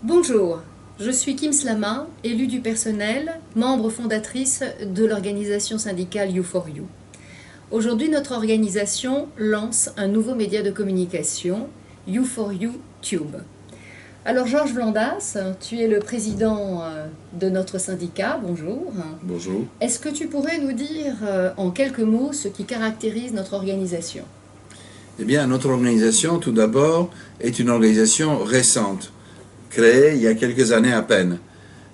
Bonjour, je suis Kim Slama, élue du personnel, membre fondatrice de l'organisation syndicale You4You. Aujourd'hui, notre organisation lance un nouveau média de communication, You4You Tube. Alors Georges Blandas, tu es le président de notre syndicat, bonjour. Bonjour. Est-ce que tu pourrais nous dire en quelques mots ce qui caractérise notre organisation? Eh bien, notre organisation, tout d'abord, est une organisation récente, créée il y a quelques années à peine.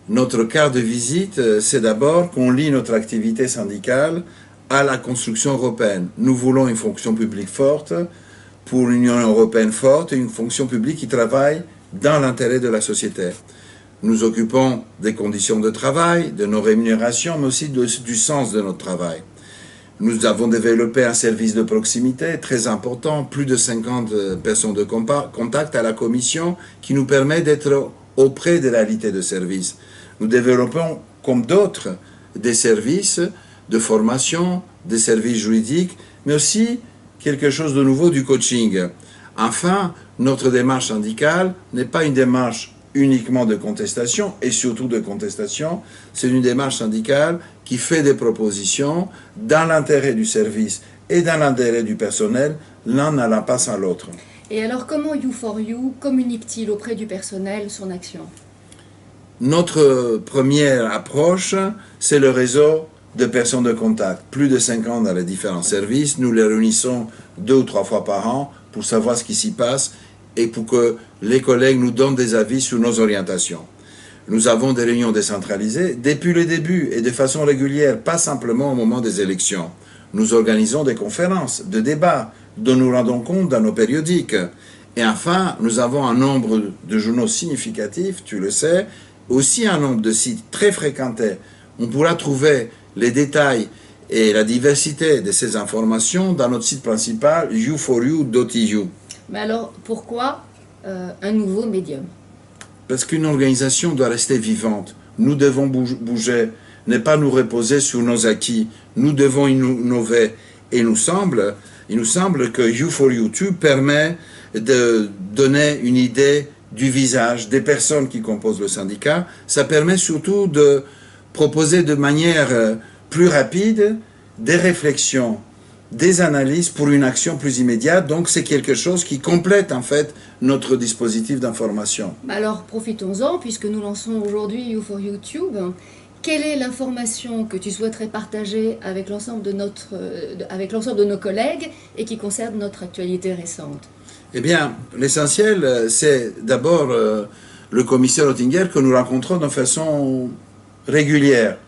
Notre carte de visite, c'est d'abord qu'on lie notre activité syndicale à la construction européenne. Nous voulons une fonction publique forte, pour l'Union européenne forte, une fonction publique qui travaille dans l'intérêt de la société. Nous occupons des conditions de travail, de nos rémunérations, mais aussi du sens de notre travail. Nous avons développé un service de proximité très important, plus de 50 personnes de contact à la commission, qui nous permet d'être auprès des réalités de service. Nous développons, comme d'autres, des services de formation, des services juridiques, mais aussi quelque chose de nouveau du coaching. Enfin, notre démarche syndicale n'est pas une démarche uniquement de contestation, et surtout de contestation, c'est une démarche syndicale qui fait des propositions dans l'intérêt du service et dans l'intérêt du personnel, l'un n'allant pas sans l'autre. Et alors comment You4You communique-t-il auprès du personnel son action? Notre première approche, c'est le réseau de personnes de contact. Plus de 50 dans les différents services, nous les réunissons 2 ou 3 fois par an pour savoir ce qui s'y passe et pour que les collègues nous donnent des avis sur nos orientations. Nous avons des réunions décentralisées depuis le début et de façon régulière, pas simplement au moment des élections. Nous organisons des conférences, des débats dont nous rendons compte dans nos périodiques. Et enfin, nous avons un nombre de journaux significatifs, tu le sais, aussi un nombre de sites très fréquentés. On pourra trouver les détails et la diversité de ces informations dans notre site principal you4you.eu. Mais alors, pourquoi un nouveau médium? Parce qu'une organisation doit rester vivante. Nous devons bouger, ne pas nous reposer sur nos acquis. Nous devons innover. Et il nous semble que You4You Tube permet de donner une idée du visage des personnes qui composent le syndicat. Ça permet surtout de proposer de manière plus rapide des réflexions, des analyses pour une action plus immédiate. Donc c'est quelque chose qui complète en fait notre dispositif d'information. Alors profitons-en puisque nous lançons aujourd'hui You4You Tube. Quelle est l'information que tu souhaiterais partager avec l'ensemble de nos collègues et qui concerne notre actualité récente? Eh bien, l'essentiel, c'est d'abord le commissaire Oettinger que nous rencontrons de façon régulière.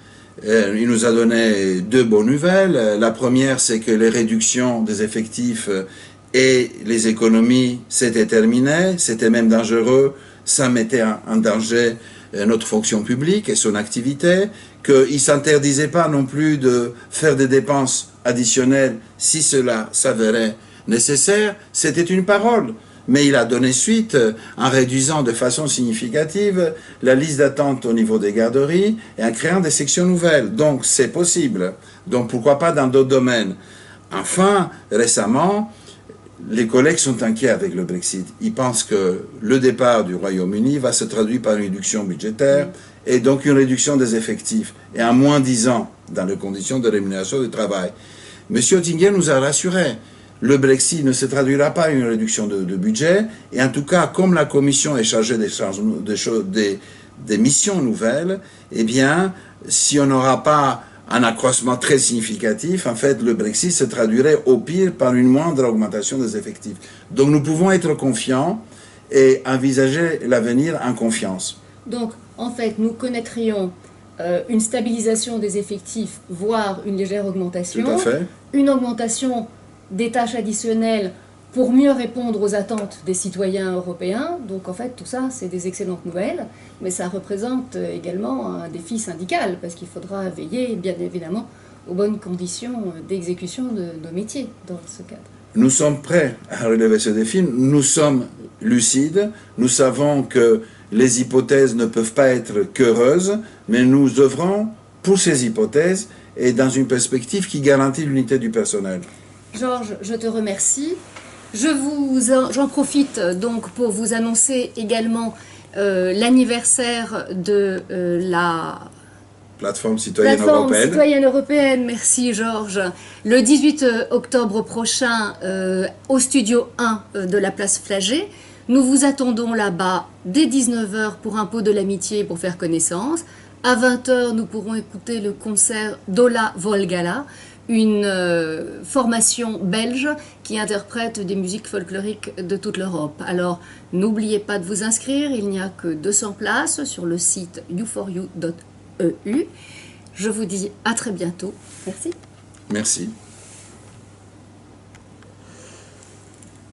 Il nous a donné 2 bonnes nouvelles. La première, c'est que les réductions des effectifs et les économies s'étaient terminées, c'était même dangereux, ça mettait en danger notre fonction publique et son activité, qu'il ne s'interdisait pas non plus de faire des dépenses additionnelles si cela s'avérait nécessaire. C'était une parole. Mais il a donné suite en réduisant de façon significative la liste d'attente au niveau des garderies et en créant des sections nouvelles. Donc c'est possible. Donc pourquoi pas dans d'autres domaines. Enfin, récemment, les collègues sont inquiets avec le Brexit. Ils pensent que le départ du Royaume-Uni va se traduire par une réduction budgétaire et donc une réduction des effectifs et un moins 10 ans dans les conditions de rémunération du travail. M. Oettinger nous a rassurés. Le Brexit ne se traduira pas par une réduction de budget, et en tout cas, comme la Commission est chargée des missions nouvelles, eh bien, si on n'aura pas un accroissement très significatif, en fait, le Brexit se traduirait au pire par une moindre augmentation des effectifs. Donc nous pouvons être confiants et envisager l'avenir en confiance. Donc, en fait, nous connaîtrions une stabilisation des effectifs, voire une légère augmentation. Tout à fait. Une augmentation des tâches additionnelles pour mieux répondre aux attentes des citoyens européens. Donc en fait tout ça c'est des excellentes nouvelles, mais ça représente également un défi syndical parce qu'il faudra veiller bien évidemment aux bonnes conditions d'exécution de nos métiers dans ce cadre. Nous sommes prêts à relever ce défi, nous sommes lucides, nous savons que les hypothèses ne peuvent pas être qu'heureuses, mais nous œuvrons pour ces hypothèses et dans une perspective qui garantit l'unité du personnel. Georges, je te remercie. J'en profite donc pour vous annoncer également l'anniversaire de la Plateforme citoyenne européenne, merci Georges, le 18 octobre prochain au studio 1 de la place Flagey. Nous vous attendons là-bas dès 19 h pour un pot de l'amitié pour faire connaissance. À 20 h, nous pourrons écouter le concert d'Ola Volgala, une formation belge qui interprète des musiques folkloriques de toute l'Europe. Alors, n'oubliez pas de vous inscrire, il n'y a que 200 places sur le site you4you.eu. Je vous dis à très bientôt. Merci. Merci.